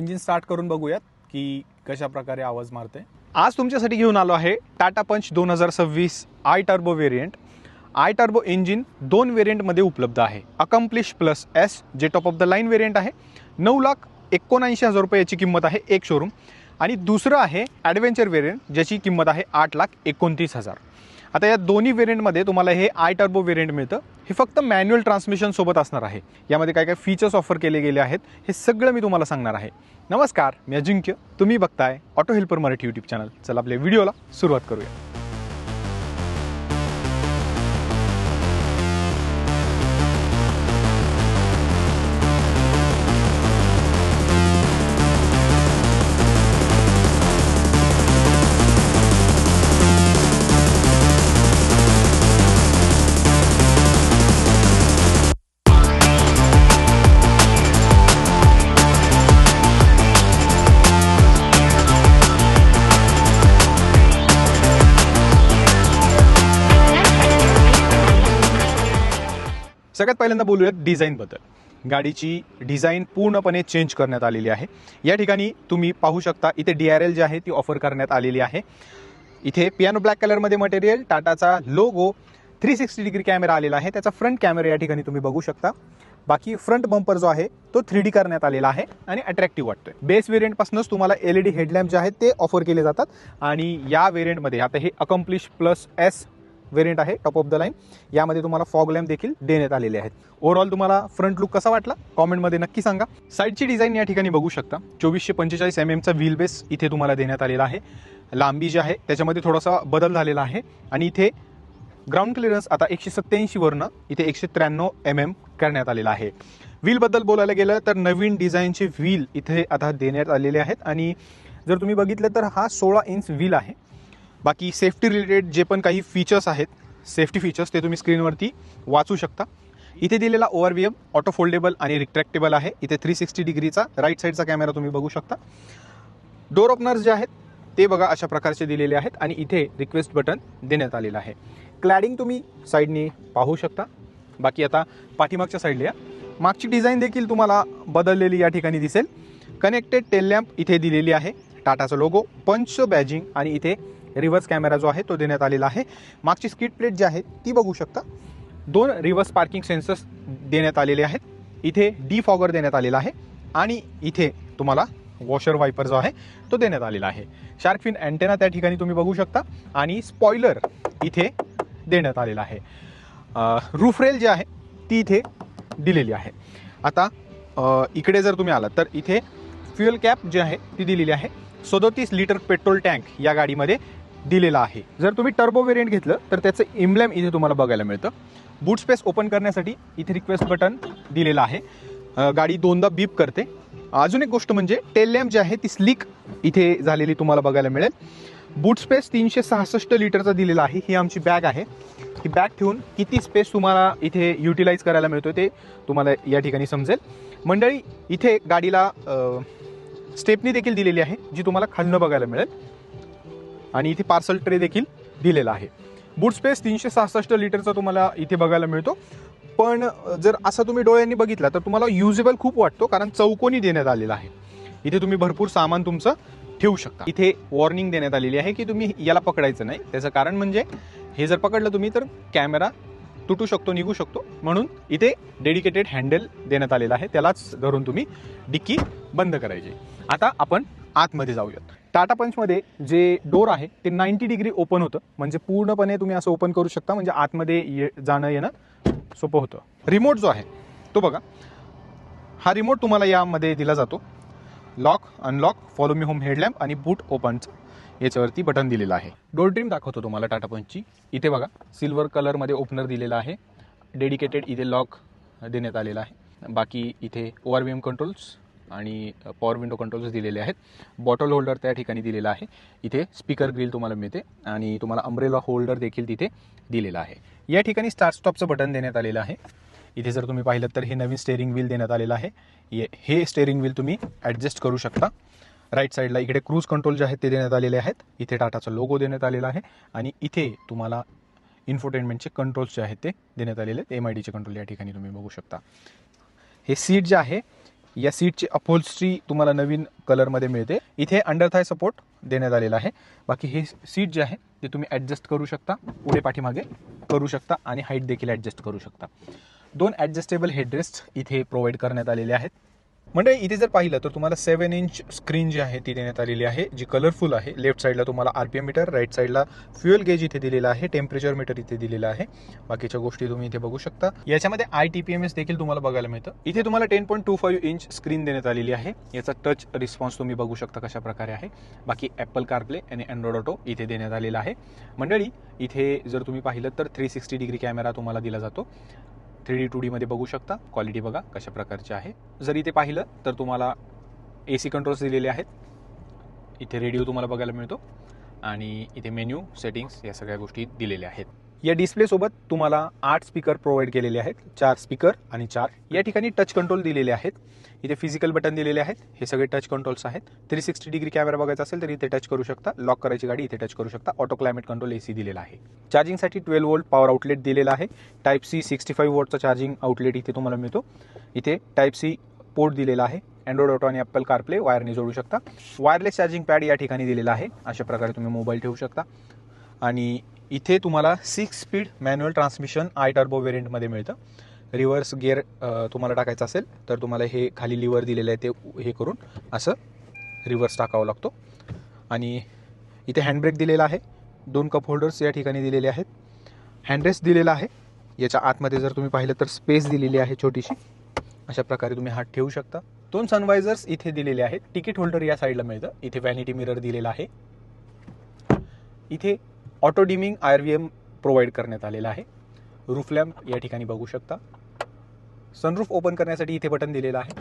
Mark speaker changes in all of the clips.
Speaker 1: Engine start करून बघूयात की कशा प्रकारे आवाज मारते। आज तुमच्यासाठी घेऊन आलो आहे टाटा पंच 2026 I turbo variant. I turbo engine दोन व्हेरियंटमध्ये उपलब्ध आहे। अकम्प्लिश प्लस एस जे top of the line variant आहे, 9,79,000 रुपये याची किंमत आहे एक शोरूम, आणि दुसरं आहे ॲडव्हेंचर व्हेरियंट ज्याची किंमत आहे 8,29,000। आता या दोन्ही व्हेरियंटमध्ये तुम्हाला हे आय टर्बो व्हेरियंट मिळतं। हे फक्त मॅन्युअल ट्रान्समिशन सोबत असणार आहे। यामध्ये काय काय फीचर्स ऑफर केले गेले आहेत हे सगळं मी तुम्हाला सांगणार आहे। नमस्कार, मी अजिंक्य, तुम्ही बघताय auto helper Marathi YouTube channel. चला आपल्या व्हिडिओला सुरुवात करूया। सगळ्यात पहिल्यांदा बोलूयात डिझाईनबद्दल। गाडीची डिझाईन पूर्णपणे चेंज करण्यात आलेली आहे। या ठिकाणी तुम्ही पाहू शकता इथे DRL जी आहे ती ऑफर करण्यात आलेली आहे। इथे पियानो ब्लॅक कलरमध्ये मटेरियल, टाटाचा लोगो, 360 डिग्री कॅमेरा आलेला आहे। त्याचा फ्रंट कॅमेरा या ठिकाणी तुम्ही बघू शकता। बाकी फ्रंट बंपर जो आहे तो 3D करण्यात आलेला आहे आणि अट्रॅक्टिव्ह वाटतोय। बेस व्हेरियंटपासूनच तुम्हाला LED हेडलॅम्प जे आहेत ते ऑफर केले जातात, आणि या व्हेरियंटमध्ये आता हे अकम्प्लिश प्लस एस व्हेरियंट आहे टॉप ऑफ द लाईन, यामध्ये तुम्हाला फॉग लॅम्प देखील देण्यात आलेले आहेत। ओव्हरऑल तुम्हाला फ्रंट लुक कसा वाटला कॉमेंटमध्ये नक्की सांगा। साईडची डिझाईन या ठिकाणी बघू शकता। 2445 mm चा व्हील बेस इथे तुम्हाला देण्यात आलेला आहे। लांबी जी आहे त्याच्यामध्ये थोडासा बदल झालेला आहे, आणि इथे ग्राउंड क्लिअरन्स आता 187 वरनं इथे 193 mm करण्यात आलेला आहे। व्हीलबद्दल बोलायला गेलं तर नवीन डिझाईनचे व्हील इथे आता देण्यात आलेले आहेत, आणि जर तुम्ही बघितलं तर हा 16 इंच व्हील आहे। बाकी सेफ्टी रिलेटेड जे पण काही फीचर्स आहेत, सेफ्टी फीचर्स, ते तुम्ही स्क्रीनवरती वाचू शकता। इथे दिलेला ORVM ऑटो फोल्डेबल आणि रिट्रॅक्टेबल आहे। इथे 360 डिग्रीचा राईट साईडचा कॅमेरा तुम्ही बघू शकता। डोर ओपनर्स जे आहेत ते बघा अशा प्रकारचे दिलेले आहेत, आणि इथे रिक्वेस्ट बटन देण्यात आलेलं आहे। क्लॅडिंग तुम्ही साईडनी पाहू शकता। बाकी आता पाठीमागच्या साईडला या, मागची डिझाईन देखील तुम्हाला बदललेली या ठिकाणी दिसेल। कनेक्टेड टेल लॅम्प इथे दिलेली आहे, टाटाचा लोगो, पंच बॅजिंग, आणि इथे रिव्हर्स कॅमेरा जो आहे तो देण्यात आलेला आहे। मागची स्किड प्लेट जी आहे ती बघू शकता। 2 रिव्हर्स पार्किंग सेन्सर्स देण्यात आलेले आहेत। इथे डिफॉगर देण्यात आलेला आहे, आणि इथे तुम्हाला वॉशर वायपर जो आहे तो देण्यात आलेला आहे। शार्क फिन अँटेना त्या ठिकाणी तुम्ही बघू शकता, आणि स्पॉइलर इथे देण्यात आलेला आहे। रूफ रेल जी आहे ती इथे दिलेली आहे। आता इकडे जर तुम्ही आलात तर इथे फ्युएल कॅप जी आहे ती दिलेली आहे। 37 लिटर पेट्रोल टँक या गाडीमध्ये दिलेला आहे। जर तुम्ही टर्बो व्हेरियंट घेतलं तर त्याचं एम्ब्लेम इथे तुम्हाला बघायला मिळतं। बूट स्पेस ओपन करण्यासाठी इथे रिक्वेस्ट बटन दिलेलं आहे। गाडी दोनदा बीप करते। अजून एक गोष्ट म्हणजे टेल लॅम्प जी आहे ती स्लिक इथे झालेली तुम्हाला बघायला मिळेल। बूट स्पेस 366 लिटरचा दिलेला आहे। ही आमची बॅग आहे। ही बॅग ठेवून किती स्पेस तुम्हाला इथे युटिलाइज करायला मिळतो ते तुम्हाला या ठिकाणी समजेल। मंडळी, इथे गाडीला स्टेपनी देखील दिलेली आहे जी तुम्हाला खालनं बघायला मिळेल, आणि इथे पार्सल ट्रे देखील दिलेला आहे। बूट स्पेस 366 लिटरचा तुम्हाला इथे बघायला मिळतो, पण जर असं तुम्ही डोळ्यांनी बघितला तर तुम्हाला युजेबल खूप वाटतो, कारण चौकोनी देण्यात आलेला आहे। इथे तुम्ही भरपूर सामान तुमचं ठेवू शकता। इथे वॉर्निंग देण्यात आलेली आहे की तुम्ही याला पकडायचं नाही। त्याचं कारण म्हणजे हे जर पकडलं तुम्ही तर कॅमेरा तुटू शकतो, निघू शकतो, म्हणून इथे डेडिकेटेड हँडल देण्यात आलेला आहे, त्यालाच धरून तुम्ही डिक्की बंद करायची। आता आपण आतमध्ये जाऊयात। टाटा पंचमध्ये जे डोर आहे ते 90 डिग्री ओपन होतं, म्हणजे पूर्णपणे तुम्ही असं ओपन करू शकता, म्हणजे आतमध्ये जाणं येणं सोपं होतं। रिमोट जो आहे तो बघा, हा रिमोट तुम्हाला यामध्ये दिला जातो। Lock, unlock, follow me home headlamp आणि बूट ओपनचं याच्यावरती बटन दिलेलं आहे। डोर ट्रिम दाखवतो तुम्हाला टाटा पंचची। इथे बघा सिल्वर कलरमध्ये ओपनर दिलेला आहे। डेडिकेटेड इथे लॉक देण्यात आलेला आहे। बाकी इथे ORVM कंट्रोल्स आणि पॉवर विंडो कंट्रोल्स दिलेले आहेत। बॉटल होल्डर त्या ठिकाणी दिलेला आहे। इथे स्पीकर ग्रिल तुम्हाला मिळते, आणि तुम्हाला अम्ब्रेला होल्डर देखील तिथे दिलेला आहे। या ठिकाणी स्टार्ट स्टॉपचं बटन देण्यात आलेलं आहे। इथे जर तुम्ही पाहिलं तर हे नवीन स्टेअरिंग व्हील देण्यात आलेलं आहे। हे स्टेअरिंग व्हील तुम्ही ॲडजस्ट करू शकता। राईट साईडला इकडे क्रूज कंट्रोल जे आहेत ते देण्यात आलेले आहेत। इथे टाटाचा लोगो देण्यात आलेला आहे, आणि इथे तुम्हाला इन्फोटेनमेंटचे कंट्रोल्स जे आहेत ते देण्यात आलेले आहेत। MIDचे कंट्रोल या ठिकाणी तुम्ही बघू शकता। हे सीट जे आहे या सीटची अपहोल्स्ट्री तुम्हाला नवीन कलरमध्ये मिळते. इथे अंडर थाय सपोर्ट देण्यात आलेला आहे. बाकी हे सीट जे आहे ते तुम्ही ॲडजस्ट करू शकता, पुढे पाठीमागे करू शकता आणि हाईट देखील ॲडजस्ट करू शकता. 2 ॲडजस्टेबल हेडरेस्ट इथे प्रोव्हाइड करण्यात आलेले आहेत. म्हणजे इथे जर पाहिलं तर तुम्हाला 7 इंच स्क्रीन जी आहे ती देण्यात आलेली आहे, जी कलरफुल आहे. लेफ्ट साईडला तुम्हाला RPM मीटर, राईट साईडला फ्युएल गेज इथे दिलेला आहे, टेम्परेचर मीटर इथे दिलेला आहे. बाकीच्या गोष्टी तुम्ही इथे बघू शकता. याच्यामध्ये ITPMS देखील तुम्हाला बघायला मिळतं. इथे तुम्हाला 10.25 इंच स्क्रीन देण्यात आलेली आहे. याचा टच रिस्पॉन्स तुम्ही बघू शकता कशा प्रकारे आहे. बाकी ॲपल कारप्ले आणि अँड्रॉइड ऑटो इथे देण्यात आलेला आहे. मंडळी इथे जर तुम्ही पाहिलं तर 360 डिग्री कॅमेरा तुम्हाला दिला जातो. 3D 2D मध्ये बघू शकता. क्वालिटी बघा कशा प्रकारची आहे. जर इथे पाहिलं तर तुम्हाला AC कंट्रोल्स दिलेले आहेत. इथे रेडिओ तुम्हाला बघायला मिळतो आणि इथे मेन्यू, सेटिंग्स या सगळ्या गोष्टी दिलेल्या आहेत. या डिस्प्लेसोबत तुम्हाला 8 स्पीकर प्रोव्हाइड केलेले आहेत. 4 स्पीकर आणि 4 या ठिकाणी टच कंट्रोल दिलेले आहेत. इथे फिजिकल बटन दिलेले आहेत. हे सगळे टच कंट्रोल्स आहेत. 360 डिग्री कॅमेरा बघायचा असेल तर इथे टच करू शकता. लॉक करायची गाडी इथे टच करू शकता. ऑटो क्लायमेट कंट्रोल AC दिलेला आहे. चार्जिंगसाठी 12 वोल्ट पॉवर आउटलेट दिलेला आहे. टाईप C 65 वोल्टचा चार्जिंग आउटलेट इथे तुम्हाला मिळतो. इथे टाईप C पोर्ट दिलेला आहे. अँड्रॉइड ऑटो आणि ॲपल कारप्ले वायरने जोडू शकता. वायरलेस चार्जिंग पॅड या ठिकाणी दिलेला आहे. अशा प्रकारे तुम्ही मोबाईल ठेवू शकता. आणि इथे तुम्हाला 6 स्पीड मॅन्युअल ट्रान्समिशन iTurbo व्हेरियंटमध्ये मिळतं. रिव्हर्स गिअर तुम्हाला टाकायचं असेल तर तुम्हाला हे खाली लिव्हर दिलेलं आहे ते हे करून असं रिव्हर्स टाकावं लागतो. आणि इथे हँडब्रेक दिलेला आहे. 2 कप होल्डर्स या ठिकाणी दिलेले आहेत. हँडरेस्ट दिलेला आहे. याच्या आतमध्ये जर तुम्ही पाहिलं तर स्पेस दिलेली आहे छोटीशी. अशा प्रकारे तुम्ही हात ठेवू शकता. 2 सनवायझर्स इथे दिलेले आहेत. तिकीट होल्डर या साईडला मिळतं. इथे व्हॅनिटी मिरर दिलेला आहे. इथे ऑटो डिमिंग IRVM प्रोव्हाइड करण्यात आलेला आहे. रूफ लॅम्प या ठिकाणी बघू शकता. सनरूफ ओपन करण्यासाठी इथे बटन दिलेलं आहे.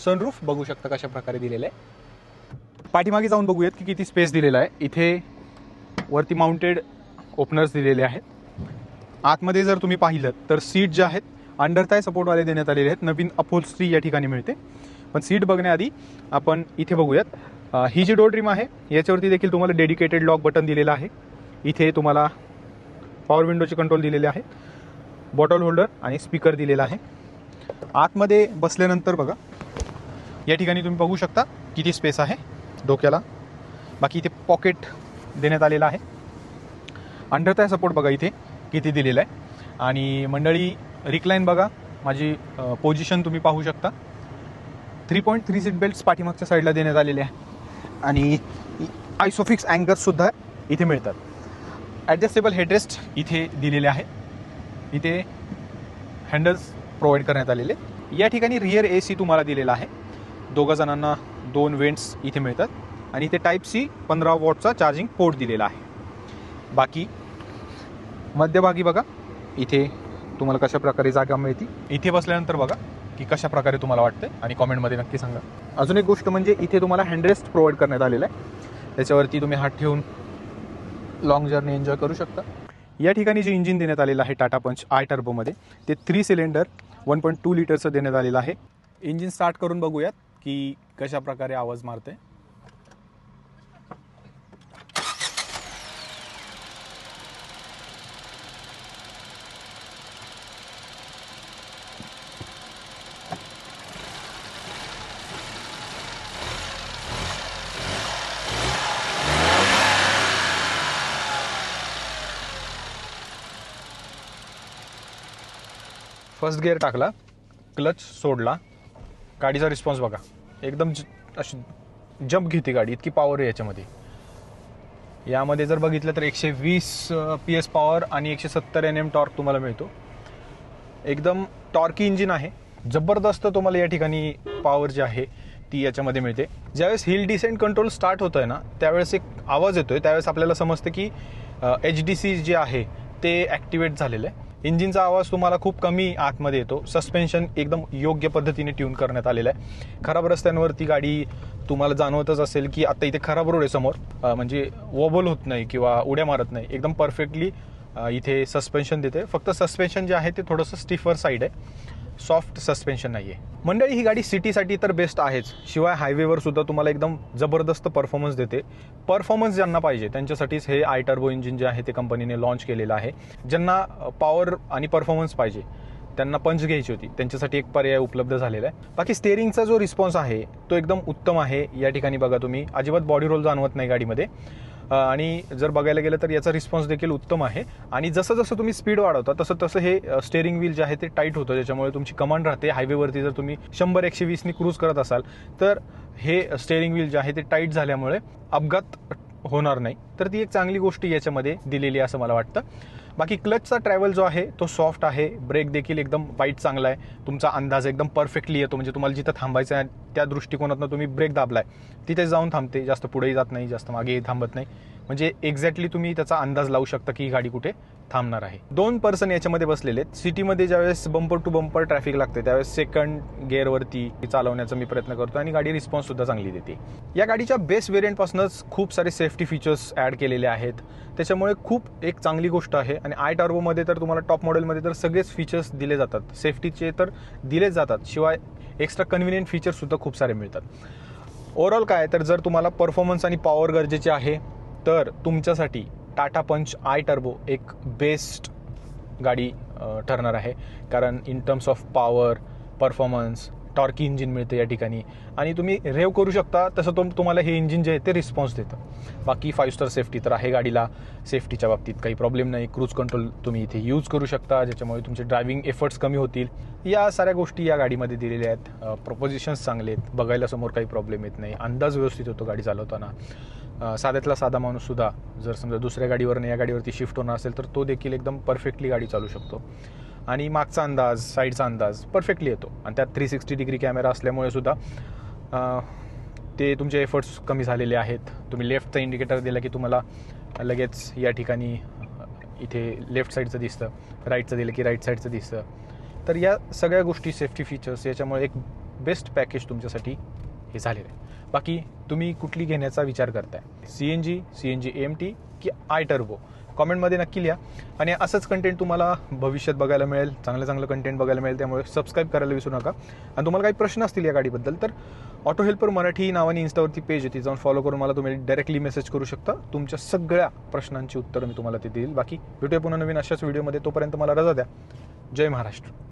Speaker 1: सनरूफ बघू शकता कशा प्रकारे दिलेलं आहे. पाठीमागे जाऊन बघूयात की किती स्पेस दिलेला आहे. इथे वरती माउंटेड ओपनर्स दिलेले आहेत. आतमध्ये जर तुम्ही पाहिलं तर सीट जे आहेत अंडर थाय सपोर्टवाले देण्यात आलेले आहेत. नवीन अपहोल्स्ट्री या ठिकाणी मिळते. पण सीट बघण्याआधी आपण इथे बघूयात. ही जी डोर ट्रिम आहे याच्यावरती देखील तुम्हाला डेडिकेटेड लॉक बटन दिलेलं आहे. इथे तुम्हाला पॉवर विंडोचे कंट्रोल दिलेले आहेत. बॉटल होल्डर आणि स्पीकर दिलेला आहे. आतमध्ये बसल्यानंतर बघा या ठिकाणी तुम्ही बघू शकता किती स्पेस आहे डोक्याला. बाकी इथे पॉकेट देण्यात आलेला आहे. अंडर थाय सपोर्ट बघा इथे किती दिलेला आहे. आणि मंडळी रिक्लाईन बघा, माझी पोझिशन तुम्ही पाहू शकता. 3.3 सीट बेल्ट्स पाठीमागच्या साईडला देण्यात आलेले आहे. आणि आयसोफिक्स अँकर्ससुद्धा इथे मिळतात. ॲडजस्टेबल हेडरेस्ट इथे दिलेले आहे. इथे हँडल्स प्रोव्हाइड करण्यात आलेले. या ठिकाणी रिअर AC तुम्हाला दिलेला आहे. 2 जणांना 2 वेंट्स इथे मिळतात. आणि इथे टाईप C 15 वॉटचा चार्जिंग पोर्ट दिलेला आहे. बाकी मध्यभागी बघा इथे तुम्हाला कशा प्रकारे जागा मिळते. इथे बसल्यानंतर बघा की कशा प्रकारे तुम्हाला वाटते आणि कॉमेंटमध्ये नक्की सांगा. अजून एक गोष्ट म्हणजे इथे तुम्हाला हँडरेस्ट प्रोव्हाइड करण्यात आलेला आहे. त्याच्यावरती तुम्ही हात ठेवून लॉंग जर्नी एन्जॉय करू शकता. या ठिकाणी जे इंजिन देण्यात आलेलं आहे टाटा पंच iTurboमध्ये ते 3 सिलेंडर 1.2 लिटरचं देण्यात आलेलं आहे. इंजिन स्टार्ट करून बघूयात की कशा प्रकारे आवाज मारते. फर्स्ट गिअर टाकला, क्लच सोडला, गाडीचा रिस्पॉन्स बघा एकदम अशी जंप घेते गाडी. इतकी पॉवर आहे याच्यामध्ये. यामध्ये जर बघितलं तर 120 PS पॉवर आणि 170 Nm टॉर्क तुम्हाला मिळतो. एकदम टॉर्की इंजिन आहे. जबरदस्त तुम्हाला या ठिकाणी पॉवर जी आहे ती याच्यामध्ये मिळते. ज्यावेळेस हिल डिसेंट कंट्रोल स्टार्ट होतं आहे ना त्यावेळेस एक आवाज येतोय. त्यावेळेस आपल्याला समजतं की HDC जे आहे ते ॲक्टिवेट झालेलं आहे. इंजिनचा आवाज तुम्हाला खूप कमी आतमध्ये येतो. सस्पेन्शन एकदम योग्य पद्धतीने ट्यून करण्यात आलेलं आहे. खराब रस्त्यांवरती गाडी तुम्हाला जाणवतच असेल की आता इथे खराब रोड आहे समोर, म्हणजे वॉबल होत नाही किंवा उड्या मारत नाही. एकदम परफेक्टली इथे सस्पेन्शन देते. फक्त सस्पेन्शन जे आहे ते थोडंसं स्टिफर साईड आहे, सॉफ्ट सस्पेन्शन नाही आहे. मंडळी ही गाडी सिटीसाठी तर बेस्ट आहेच, शिवाय हायवेवर सुद्धा तुम्हाला एकदम जबरदस्त परफॉर्मन्स देते. परफॉर्मन्स ज्यांना पाहिजे त्यांच्यासाठीच हे iTurbo इंजिन जे आहे ते कंपनीने लॉन्च केलेलं आहे. ज्यांना पॉवर आणि परफॉर्मन्स पाहिजे त्यांना पंच घ्यायची होती, त्यांच्यासाठी एक पर्याय उपलब्ध झालेला आहे. बाकी स्टेअरिंगचा जो रिस्पॉन्स आहे तो एकदम उत्तम आहे. या ठिकाणी बघा तुम्ही, अजिबात बॉडी रोल जाणवत नाही गाडीमध्ये. आणि जर बघायला गेलं तर याचा रिस्पॉन्स देखील उत्तम आहे. आणि जसं जसं तुम्ही स्पीड वाढवता तसं तसं हे स्टेअरिंग व्हील जे आहे ते टाईट होतं, ज्याच्यामुळे तुमची कमांड राहते. हायवेवरती जर तुम्ही 100-120 क्रूज करत असाल तर हे स्टेअरिंग व्हील जे आहे ते टाईट झाल्यामुळे अपघात होणार नाही. तर ती एक चांगली गोष्ट याच्यामध्ये दिलेली आहे असं मला वाटतं. बाकी क्लचचा ट्रॅव्हल जो आहे तो सॉफ्ट आहे. ब्रेक देखील एकदम वाईट चांगला आहे. तुमचा अंदाज एकदम परफेक्टली येतो, म्हणजे तुम्हाला जिथं थांबायचं आहे त्या दृष्टिकोनातून तुम्ही ब्रेक दाबलाय तिथे जाऊन थांबते, जास्त पुढेही जात नाही, जास्त मागेही थांबत नाही. म्हणजे एक्झॅक्टली तुम्ही त्याचा अंदाज लावू शकता की ही गाडी कुठे थांबणार आहे. 2 पर्सन याच्यामध्ये बसलेले आहेत. सिटीमध्ये ज्यावेळेस बंपर टू बंपर ट्रॅफिक लागते त्यावेळेस सेकंड गिअरवरती चालवण्याचा मी प्रयत्न करतो आणि गाडी रिस्पॉन्स सुद्धा चांगली देते. या गाडीच्या बेस व्हेरियंटपासूनच खूप सारे सेफ्टी फीचर्स ॲड केलेले आहेत, त्याच्यामुळे खूप एक चांगली गोष्ट आहे. आणि आय टर्बोमध्ये तर तुम्हाला टॉप मॉडेलमध्ये तर सगळेच फीचर्स दिले जातात, सेफ्टीचे तर दिलेच जातात, शिवाय एक्स्ट्रा कन्व्हिनियंट फीचर्स सुद्धा खूप सारे मिळतात. ओव्हरऑल काय तर जर तुम्हाला परफॉर्मन्स आणि पॉवर गरजेचे आहे तर तुमच्यासाठी टाटा पंच आय टर्बो एक बेस्ट गाडी ठरणार आहे. कारण in terms of power, performance, torquey engine मिळते या ठिकाणी आणि तुम्ही रेव करू शकता तसं तुम्हाला हे इंजिन जे आहे ते रिस्पॉन्स देतं. बाकी 5 स्टार सेफ्टी तर आहे गाडीला. सेफ्टीच्या बाबतीत काही प्रॉब्लेम नाही. क्रूज कंट्रोल तुम्ही इथे यूज करू शकता, ज्याच्यामुळे तुमचे ड्रायव्हिंग एफर्ट्स कमी होतील. या साऱ्या गोष्टी या गाडीमध्ये दिलेल्या आहेत. प्रपोजिशन्स चांगले आहेत, बघायला समोर काही प्रॉब्लेम येत नाही, अंदाज व्यवस्थित होतो गाडी चालवताना. साध्यातला साधा माणूससुद्धा जर समजा दुसऱ्या गाडीवरनं या गाडीवरती शिफ्ट होणार असेल तर तो देखील एकदम परफेक्टली गाडी चालू शकतो. आणि मागचा अंदाज, साईडचा अंदाज परफेक्टली येतो. आणि त्यात 360 डिग्री कॅमेरा असल्यामुळे सुद्धा ते तुमचे एफर्ट्स कमी झालेले आहेत. तुम्ही लेफ्टचा इंडिकेटर दिला की तुम्हाला लगेच या ठिकाणी इथे लेफ्ट साईडचं दिसतं, राईटचं दिलं की राईट साईडचं दिसतं. तर या सगळ्या गोष्टी, सेफ्टी फीचर्स, याच्यामुळे एक बेस्ट पॅकेज तुमच्यासाठी हे झालेलं आहे. बाकी तुम्ही कुठली घेण्याचा विचार करताय, CNG AMT की आय टर्बो? कॉमेंटमध्ये नक्की लिहा. आणि असंच कंटेंट तुम्हाला भविष्यात बघायला मिळेल, चांगलं कंटेंट बघायला मिळेल. त्यामुळे सबस्क्राईब करायला विसरू नका. आणि तुम्हाला काही प्रश्न असतील या गाडीबद्दल तर ऑटो हेल्पर मराठी नावाने इन्स्टावरती पेज आहे, ती जाऊन फॉलो करून मला तुम्ही डायरेक्टली मेसेज करू शकता. तुमच्या सगळ्या प्रश्नांची उत्तरं मी तुम्हाला ते देईल. बाकी भेटूया पुन्हा नवीन अशाच व्हिडिओमध्ये. तोपर्यंत मला रजा द्या. जय महाराष्ट्र.